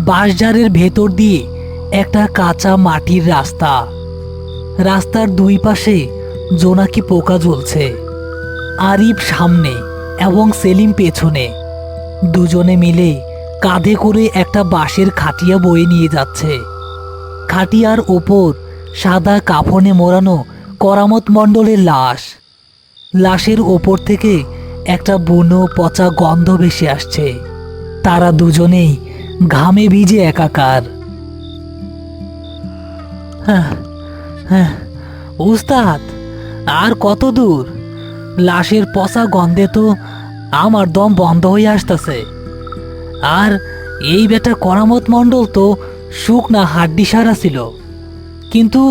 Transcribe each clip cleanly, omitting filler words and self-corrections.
বাঁশঝাড়ের ভেতর দিয়ে একটা কাঁচা মাটির রাস্তা। রাস্তার দুই পাশে জোনাকি পোকা ঝুলছে। আরিফ সামনে এবং সেলিম পেছনে। দুজনে মিলে কাঁধে করে একটা বাঁশের খাটিয়া বয়ে নিয়ে যাচ্ছে। খাটিয়ার ওপর সাদা কাফনে মোড়ানো করামত মণ্ডলের লাশ। লাশের ওপর থেকে একটা বুনো পচা গন্ধ ভেসে আসছে। তারা দুজনেই ঘামে ভিজে একাকার। হ্যাঁ হ্যাঁ, উস্তাদ, আর কত দূর? লাশের পচা গন্ধে তো আমার দম বন্ধ হয়ে আসতেছে। আর এই বেটা করামত মণ্ডল তো শুকনা হাড্ডি সারা ছিল, কিন্তু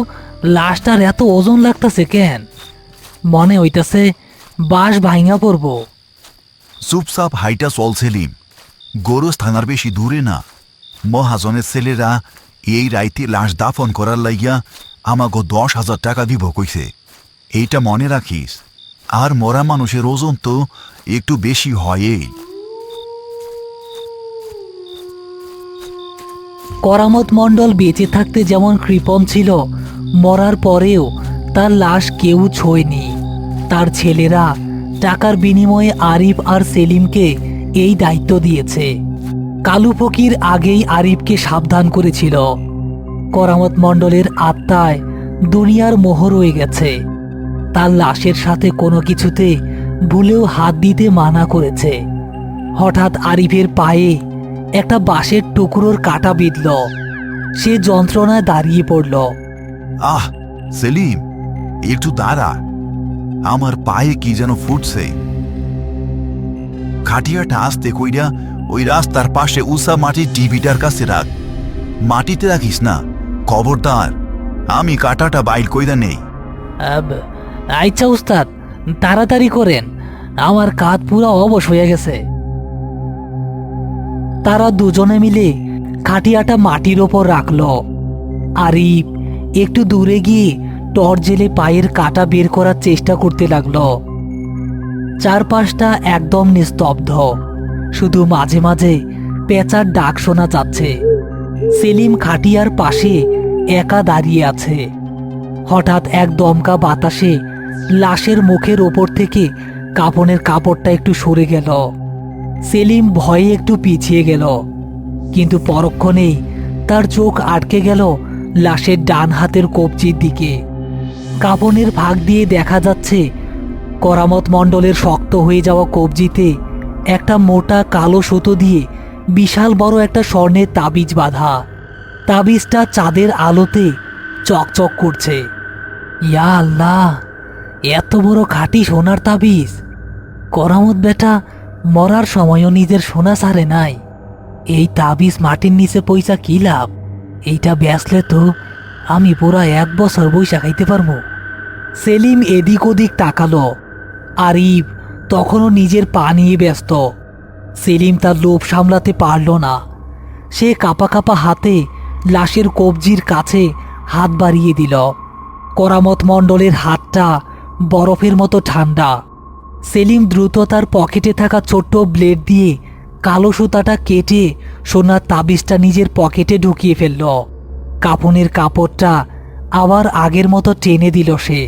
লাশটার এত ওজন লাগতেছে কেন? মনে হইতাছে বাঁশ ভাঙা পড়ব। চুপচাপ হাইটা চল সেলিম, গোরস থানার বেশি দূরে না। মহাজনের ছেলেরা এই রাইতে লাশ দাফন করার লাইয়া আমাকে 10,000 টাকা দিব কইছে। এইটা মনে রাখিস। আর মরা মানুষের ওজন তো একটু বেশি হয়ই। করামত মণ্ডল বেঁচে থাকতে যেমন কৃপণ ছিল, মরার পরেও তার লাশ কেউ ছোঁয়নি। তার ছেলেরা টাকার বিনিময়ে আরিফ আর সেলিমকে এই দায়িত্ব দিয়েছে। কালু ফকির আগেই আরিফকে সাবধান করেছিল। করামত মণ্ডলের আত্মায় দুনিয়ার মোহ রয়ে গেছে। তার লাশের সাথে কোনো কিছুতে ভুলেও হাত দিতে মানা করেছে। হঠাৎ আরিফের পায়ে একটা বাঁশের টুকরোর কাঁটা বিঁধল। সে যন্ত্রণায় দাঁড়িয়ে পড়ল। আহ সেলিম, একটু দাঁড়া, আমার পায়ে কি যেন ফুটছে। খাটিয়াটা আস্তে কইরা ওই রাস্তার পাশে উষা মাটির টিভিটার কাছে রাখ। মাটিতে রাখিস না, খবরদার। আমি কাটাটা বাইল কইরা নেই। আচ্ছা উস্তাদ, তাড়াতাড়ি করেন, আমার কাঁধ পুরো অবশ হয়ে গেছে। তারা দুজনে মিলে খাটিয়াটা মাটির ওপর রাখল। আরিফ একটু দূরে গিয়ে টর্চ জেলে পায়ের কাঁটা বের করার চেষ্টা করতে লাগলো। চারপাশটা একদম নিস্তব্ধ, শুধু মাঝে মাঝে পেঁচার ডাক শোনা যাচ্ছে। সেলিম খাটিয়ার পাশে একা দাঁড়িয়ে আছে। হঠাৎ এক দমকা বাতাসে লাশের মুখের ওপর থেকে কাফনের কাপড়টা একটু সরে গেল। সেলিম ভয়ে একটু পিছিয়ে গেল, কিন্তু পরক্ষণেই তার চোখ আটকে গেল লাশের ডান হাতের কবজির দিকে। কাফনের ফাঁক দিয়ে দেখা যাচ্ছে করামত মণ্ডলের শক্ত হয়ে যাওয়া কবজিতে একটা মোটা কালো সুতো দিয়ে বিশাল বড় একটা স্বর্ণের তাবিজ বাঁধা। তাবিজটা চাঁদের আলোতে চকচক করছে। ইয়া আল্লাহ, এত বড় খাঁটি সোনার তাবিজ! করামত বেটা মরার সময়ও নিজের সোনা ছাড়ে নাই। এই তাবিজ মাটির নিচে পয়সা কি লাভ? এইটা বেচলে তো আমি পুরা 1 বছর বৈশা খাইতে পারবো। সেলিম এদিক ওদিক তাকালো। আরিফ তখনও নিজের পা নিয়ে ব্যস্ত। সেলিম তার লোভ সামলাতে পারল না। সে কাঁপা কাঁপা হাতে লাশের কবজির কাছে হাত বাড়িয়ে দিল। করামত মণ্ডলের হাতটা বরফের মতো ঠান্ডা। সেলিম দ্রুত তার পকেটে থাকা ছোট্ট ব্লেড দিয়ে কালো সুতাটা কেটে সোনার তাবিজটা নিজের পকেটে ঢুকিয়ে ফেলল। কাফনের কাপড়টা আবার আগের মতো টেনে দিল সে।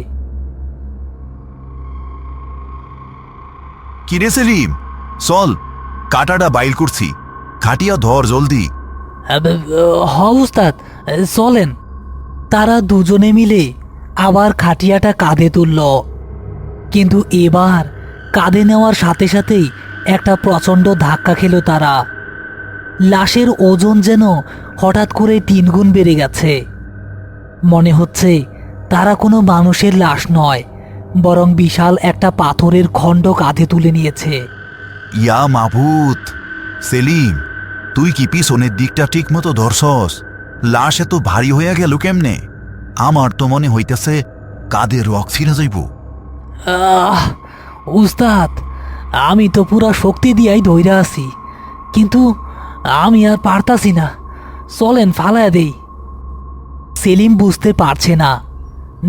কিরে সেলিম, চল, কাটাটা বাইল করছি। খাটিয়া ধর জলদি। হ উস্তাদ, চলেন। তারা দুজনে মিলে আবার খাটিয়াটা কাঁধে তুলল, কিন্তু এবার কাঁধে নেওয়ার সাথে সাথেই একটা প্রচণ্ড ধাক্কা খেল তারা। লাশের ওজন যেন হঠাৎ করে 3 গুণ বেড়ে গেছে। মনে হচ্ছে তারা কোনো মানুষের লাশ নয়, বরং বিশাল একটা পাথরের খণ্ড কাঁধে তুলে নিয়েছে। ইয়া মাবুত! সেলিম, তুই কি পিছনের দিকটা ঠিক মতো ধরছস? লাশ এত ভারী হইয়া গেল কেমনে? আমার তো মনে হইতেছে কাঁধে রক ছিঁড়ে যাইব। উস্তাদ, আমি তো পুরা শক্তি দিয়াই ধইরা আছি, কিন্তু আমি আর পারতাছি না। চলেন ফালায়া দেই। সেলিম বুঝতে পারছে না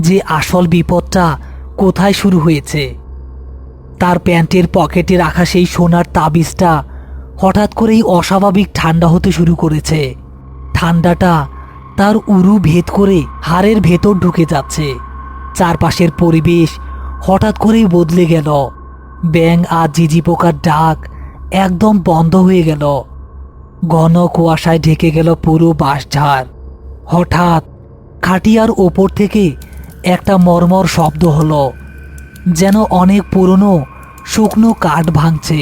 যে আসল বিপদটা কোথায় শুরু হয়েছে। তার প্যান্টের পকেটে রাখা সেই সোনার তাবিজটা হঠাৎ করেই অস্বাভাবিক ঠান্ডা হতে শুরু করেছে। ঠান্ডাটা তার উরু ভেদ করে হাড়ের ভেতর ঢুকে যাচ্ছে। চারপাশের পরিবেশ হঠাৎ করেই বদলে গেল। ব্যাঙ আর ঝিঁঝি পোকার ডাক একদম বন্ধ হয়ে গেল। ঘন কুয়াশায় ঢেকে গেল পুরো বাঁশঝাড়। হঠাৎ খাটিয়ার ওপর থেকে একটা মর্মর শব্দ হলো, যেন অনেক পুরনো শুকনো কাঠ ভাঙছে।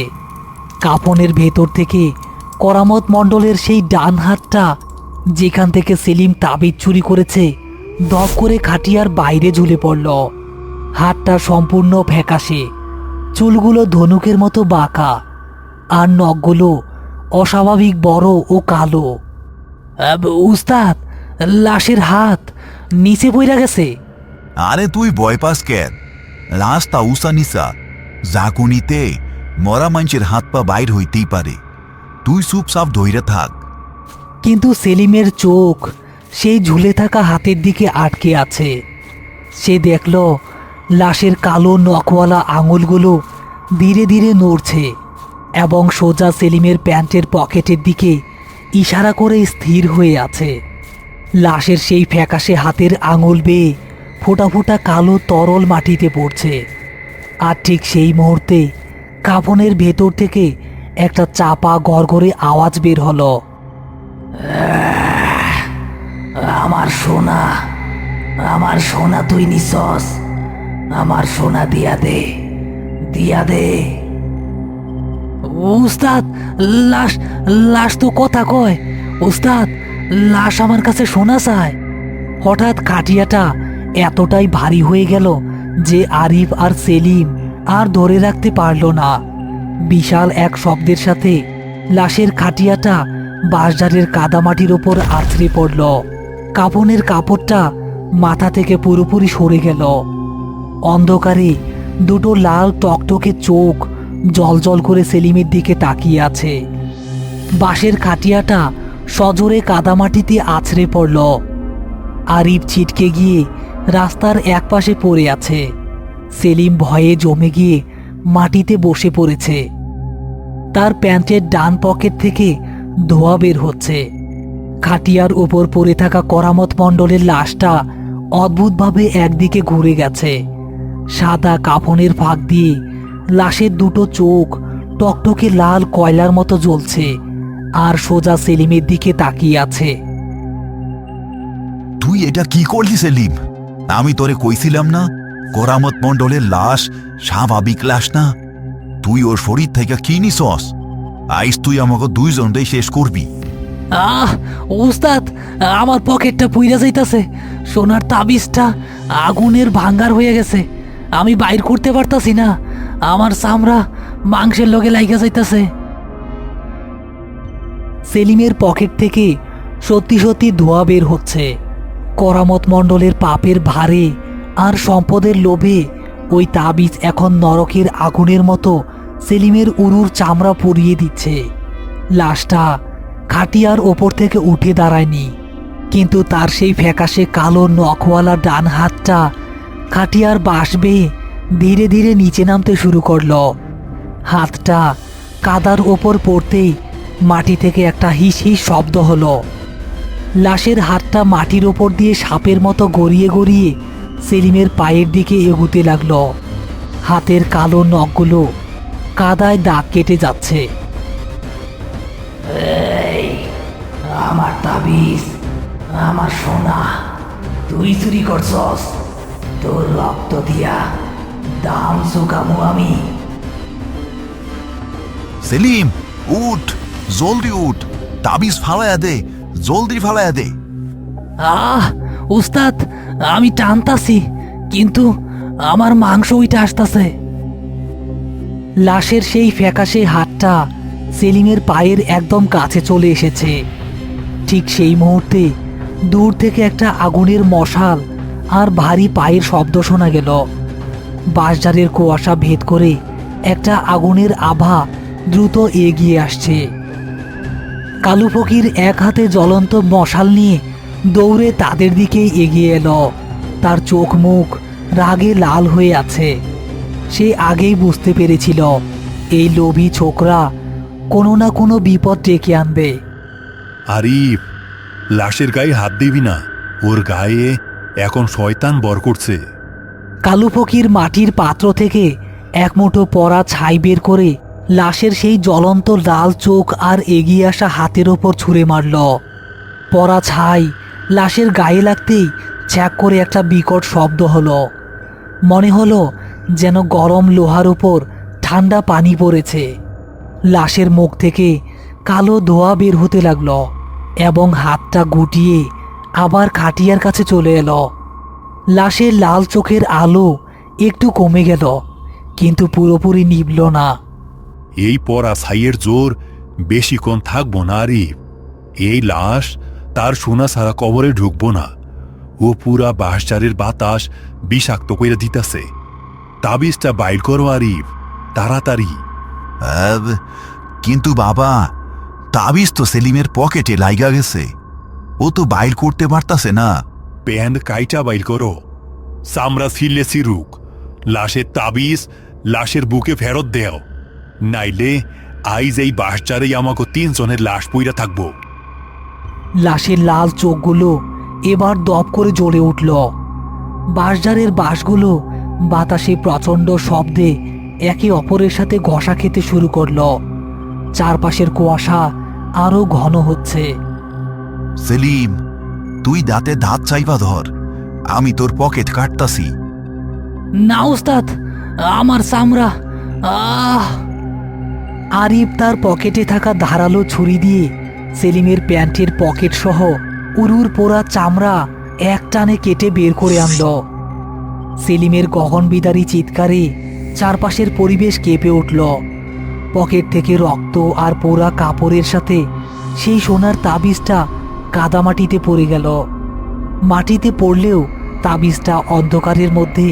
কাফনের ভেতর থেকে করামত মণ্ডলের সেই ডান হাতটা, যেখান থেকে সেলিম তাবিজ চুরি করেছে, দপ করে খাটিয়ার বাইরে ঝুলে পড়ল। হাতটা সম্পূর্ণ ফ্যাকাশে, চুলগুলো ধনুকের মতো বাঁকা, আর নখগুলো অস্বাভাবিক বড় ও কালো। উস্তাদ, লাশের হাত নিচে পইরা গেছে। আরে তুই ভয় পাস কেন? রাস্তা উষা নিসা, জাকুনিতে মরা মানুষের হাত পা বাইর হইতেই পারে। তুই চুপচাপ ধইরা থাক। কিন্তু সেলিমের চোখ সেই ঝুলে থাকা হাতের দিকে আটকে আছে। সে দেখল লাশের কালো নখওয়ালা আঙুলগুলো ধীরে ধীরে নড়ছে এবং সোজা সেলিমের প্যান্টের পকেটের দিকে ইশারা করে স্থির হয়ে আছে। লাশের সেই ফ্যাকাশে হাতের আঙুল বেয়ে ফোঁটা ফোঁটা কালো তরল মাটিতে পড়ছে। আর ঠিক সেই মুহূর্তে কাফনের ভেতর থেকে একটা চাপা গড়গড়ে আওয়াজ বের হলো, আমার সোনা, আমার সোনা তুই নিছস, আমার সোনা দিয়া দে, দিয়া দে। উস্তাদ, লাশ, লাশ তো কথা কয়। উস্তাদ, লাশ আমার কাছে সোনা চায়। হঠাৎ খাটিয়াটা এতটাই ভারী হয়ে গেল যে আরিফ আর সেলিম আর ধরে রাখতে পারল না। বিশাল এক শব্দের সাথে লাশের খাটিয়াটা বাঁশঝাড়ের কাদামাটির ওপর আছড়ে পড়ল। কাফনের কাপড়টা মাথা থেকে পুরোপুরি সরে গেল। অন্ধকারে দুটো লাল টকটকে চোখ জলজল করে সেলিমের দিকে তাকিয়ে আছে। বাঁশের খাটিয়াটা সজোরে কাদামাটিতে আছড়ে পড়ল। আরিফ ছিটকে গিয়ে রাস্তার একপাশে পড়ে আছে। সেলিম ভয়ে জমে গিয়ে মাটিতে বসে পড়েছে। তার প্যান্টের ডান পকেট থেকে ধোঁয়া বের হচ্ছে। খাটিয়ার উপর পড়ে থাকা করামত মণ্ডলের লাশটা অদ্ভুতভাবে একদিকে ঘুরে গেছে। সাদা কাফনের ফাঁক দিয়ে লাশের দুটো চোখ টকটকে লাল কয়লার মতো জ্বলছে আর সোজা সেলিমের দিকে তাকিয়ে আছে। তুই এটা কি করলি সেলিম? আমি তোরে কইছিলাম না করামত মণ্ডলের লাশ স্বাভাবিক লাশ না? তুই ওর শরীর থেকে কি নিছস? আইস তুই আমাকে দুইজনটাই শেষ করবি। উস্তাদ, আমার পকেটটা পুইরা যাইতাছে। সোনার তাবিজটা আগুনের ভাঙ্গার হয়ে গেছে। আমি বাইর করতে পারতাছি না। আমার চামড়া মাংসের লগে লাইগা যাইতাছে। সেলিমের পকেট থেকে সত্যি সত্যি ধোঁয়া বের হচ্ছে। করামত মণ্ডলের পাপের ভারে আর সম্পদের লোভে ওই তাবিজ এখন নরকের আগুনের মতো সেলিমের উরুর চামড়া পুড়িয়ে দিচ্ছে। লাশটা খাটিয়ার ওপর থেকে উঠে দাঁড়ায়নি, কিন্তু তার সেই ফ্যাকাশে কালো নখওয়ালা ডান হাতটা খাটিয়ার বাঁশ বেয়ে ধীরে ধীরে নিচে নামতে শুরু করল। হাতটা কাদার ওপর পড়তেই মাটি থেকে একটা হিস হিস শব্দ হলো। লাশের হাতটা মাটির ওপর দিয়ে সাপের মতো গড়িয়ে গড়িয়ে সেলিমের পায়ের দিকে এগুতে লাগলো। হাতের কালো নখগুলো কাদায় দাগ কেটে যাচ্ছে। আমার তাবিজ, আমার সোনা তুই চুরি করছস। তোর রক্ত দিয়া দাম চুকামু আমি। সেলিম, উঠ, জলদি উঠ, তাবিজ ফালাইয়া দে, জলদি ফালাইয়া দে। উস্তাদ, আমি টানতাছি, কিন্তু আমার মাংস ওইটা আসতেছে। লাশের সেই ফ্যাকাশে হাতটা সেলিমের পায়ের একদম কাছে চলে এসেছে। ঠিক সেই মুহূর্তে দূর থেকে একটা আগুনের মশাল আর ভারী পায়ের শব্দ শোনা গেল। বাঁশঝাড়ের কুয়াশা ভেদ করে একটা আগুনের আভা দ্রুত এগিয়ে আসছে। কালু ফকির এক হাতে জ্বলন্ত মশাল নিয়ে দৌড়ে তাদের দিকে এগিয়ে এলো। তার চোখ মুখ রাগে লাল হয়ে আছে। সে আগেই বুঝতে পেরেছিল এই লোভী ছোকরা কোনো না কোনো বিপদ ডেকে আনবে। আরিফ, লাশের গায়ে হাত দিবি না, ওর গায়ে এখন শয়তান বর করছে। কালু ফকির মাটির পাত্র থেকে এক মুঠো পরা ছাই বের করে লাশের সেই জ্বলন্ত লাল চোখ আর এগিয়ে আসা হাতের ওপর ছুঁড়ে মারল। পরা ছাই লাশের গায়ে লাগতেই ছ্যাক করে একটা বিকট শব্দ হলো। মনে হলো যেন গরম লোহার উপর ঠান্ডা পানি পড়েছে। লাশের মুখ থেকে কালো ধোঁয়া বের হতে লাগলো এবং হাতটা গুটিয়ে আবার খাটিয়ার কাছে চলে এলো। লাশের লাল চোখের আলো একটু কমে গেল, কিন্তু পুরোপুরি নিভল না। এই পরা ছাইয়ের জোর বেশিক্ষণ থাকবো না আরিফ। এই লাশ তার সোনা ছাড়া কবরে ঢুকবো না। ও পুরা বাঁশঝাড়ের বাতাস বিষাক্ত করে দিতেছে। তাবিজটা বাইর করো আরিফ, তাড়াতাড়ি। কিন্তু বাবা, তাবিজ তো সেলিমের পকেটে লাইগা গেছে, ও তো বাইর করতে পারতাছে না। প্যান্ট কাইটা বাইর করো, চামড়া ছিলে চিরুক। লাশের তাবিজ লাশের বুকে ফেরত দেও, নাইলে আইজ এই বাঁশঝাড়েই আমাকে 3 জনের লাশ পইরা থাকবো। লাশের লাল চোখগুলো এবার দপ করে জ্বলে উঠল। বাঁশঝাড়ের বাঁশগুলো বাতাসে প্রচণ্ড শব্দে একে অপরের সাথে ঘষা খেতে শুরু করল। চারপাশের কুয়াশা আরো ঘন হচ্ছে। সেলিম, তুই দাঁতে দাঁত চাইবা ধর, আমি তোর পকেট কাটতাছি। না ওস্তাদ, আমার চামড়া। আরিফ তার পকেটে থাকা ধারালো ছুরি দিয়ে সেলিমের প্যান্টের পকেট সহ উরুর পোড়া চামড়া এক টানে কেটে বের করে আনল। সেলিমের গগনবিদারী চিৎকারে চারপাশের পরিবেশ কেঁপে উঠল। পকেট থেকে রক্ত আর পোড়া কাপড়ের সাথে সেই সোনার তাবিজটা কাদামাটিতে পড়ে গেল। মাটিতে পড়লেও তাবিজটা অন্ধকারের মধ্যে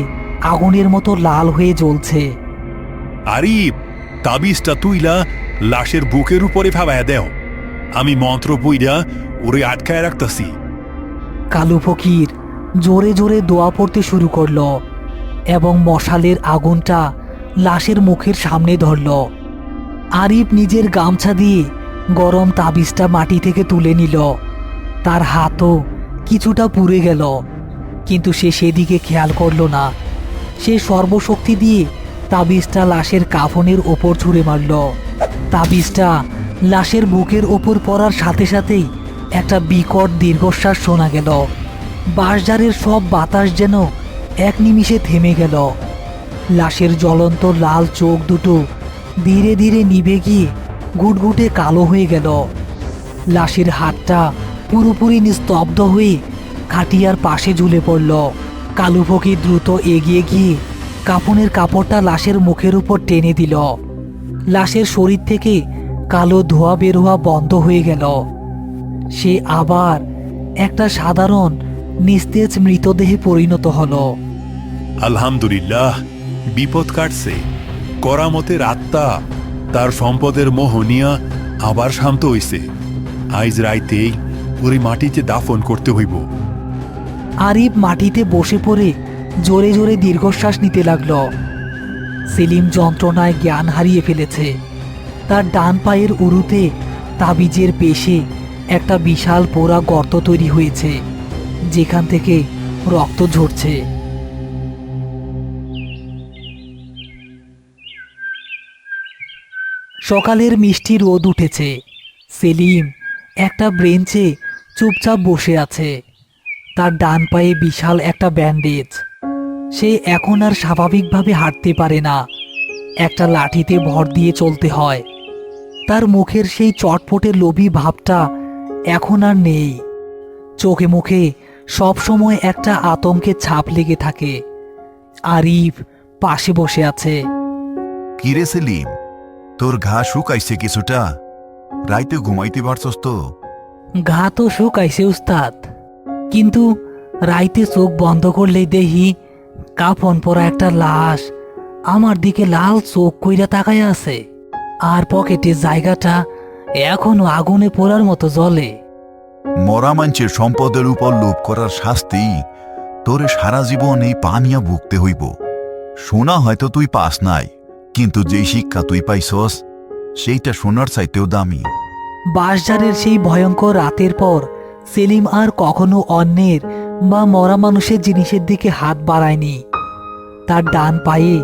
আগুনের মতো লাল হয়ে জ্বলছে। আরিফ, তাবিজটা তুইলা লাশের বুকের উপরে ভাবায়া দেও, আমি মন্ত্র বইরা ওরে আটকায় রাখতাছি। কালু ফকির জোরে জোরে দোয়া পড়তে শুরু করল এবং মশালের আগুনটা লাশের মুখের সামনে ধরল। আরিফ নিজের গামছা দিয়ে গরম তাবিজটা মাটি থেকে তুলে নিল। তার হাতও কিছুটা পুড়ে গেল, কিন্তু সে সেদিকে খেয়াল করল না। সে সর্বশক্তি দিয়ে তাবিজটা লাশের কাফনের ওপর ছুঁড়ে মারল। তাবিজটা লাশের বুকের ওপর পড়ার সাথে সাথেই একটা বিকট দীর্ঘশ্বাস শোনা গেল। বাঁশঝাড়ের সব বাতাস যেন এক নিমিষে থেমে গেল। লাশের জ্বলন্ত লাল চোখ দুটো ধীরে ধীরে নিভে গিয়ে ঘুটঘুটে কালো হয়ে গেল। লাশের হাতটা পুরোপুরি নিস্তব্ধ হয়ে খাটিয়ার পাশে ঝুলে পড়ল। কালু ফকির দ্রুত এগিয়ে গিয়ে কাফনের কাপড়টা লাশের মুখের উপর টেনে দিল। লাশের শরীর থেকে কালো ধোঁয়া বের হওয়া বন্ধ হয়ে গেল। সে আবার একটা সাধারণ নিস্তেজ মৃতদেহে পরিণত হলো। আলহামদুলিল্লাহ, বিপদ কাটছে। করামতের আত্মা তার সম্পদের মোহ নিয়া আবার শান্ত হইছে। আইজ রাইতেই ওরে মাটিতে দাফন করতে হইব। আরিফ মাটিতে বসে পড়ে জোরে জোরে দীর্ঘশ্বাস নিতে লাগল। সেলিম যন্ত্রণায় জ্ঞান হারিয়ে ফেলেছে। তার ডান পায়ের উরুতে তাবিজের পেশে একটা বিশাল পোড়া গর্ত তৈরি হয়েছে, যেখান থেকে রক্ত ঝরছে। সকালের মিষ্টি রোদ উঠেছে। সেলিম একটা ব্রেঞ্চে চুপচাপ বসে আছে। তার ডান পায়ে বিশাল একটা ব্যান্ডেজ। সে এখন আর স্বাভাবিকভাবে হাঁটতে পারে না, একটা লাঠিতে ভর দিয়ে চলতে হয়। তার মুখের সেই চটপটে লোভী ভাবটা এখন আর নেই। চোখে মুখে সবসময় একটা আতঙ্কের ছাপ লেগে থাকে। আরিফ পাশে বসে আছে। কিরে সেলিম, তোর ঘা শুকাইছে কিছুটা? রাইতে ঘুমাইতে পারছস তো? ঘা তো শুকাইছে উস্তাদ, কিন্তু রাইতে চোখ বন্ধ করলেই দেখি কাফন পরা একটা লাশ আমার দিকে লাল চোখ কইরা তাকায় আছে, আর পকেটের জায়গাটা এখনো আগুনে পোড়ার মতো জ্বলে। মরা মানুষের সম্পদের উপর লোভ করার শাস্তি তোরে সারা জীবন এই পানিয়া ভুগতে হইব। শোনা হয়তো তুই পাস নাই, কিন্তু যেই শিক্ষা তুই পাইছস সেইটা সোনার চাইতেও দামি। বাঁশঝাড়ের সেই ভয়ঙ্কর রাতের পর সেলিম আর কখনো অন্যের বা মরা মানুষের জিনিসের দিকে হাত বাড়ায়নি। তার ডান পায়ে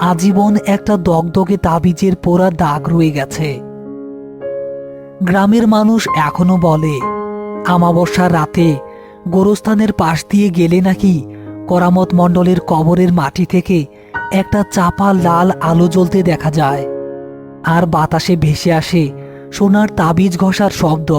আজীবন একটা দগদগে তাবিজের পোড়া দাগ রয়ে গেছে। গ্রামের মানুষ এখনো বলে আমাবস্যার রাতে গোরস্থানের পাশ দিয়ে গেলে নাকি করামত মণ্ডলের কবরের মাটি থেকে একটা চাপা লাল আলো জ্বলতে দেখা যায়, আর বাতাসে ভেসে আসে সোনার তাবিজ ঘষার শব্দ।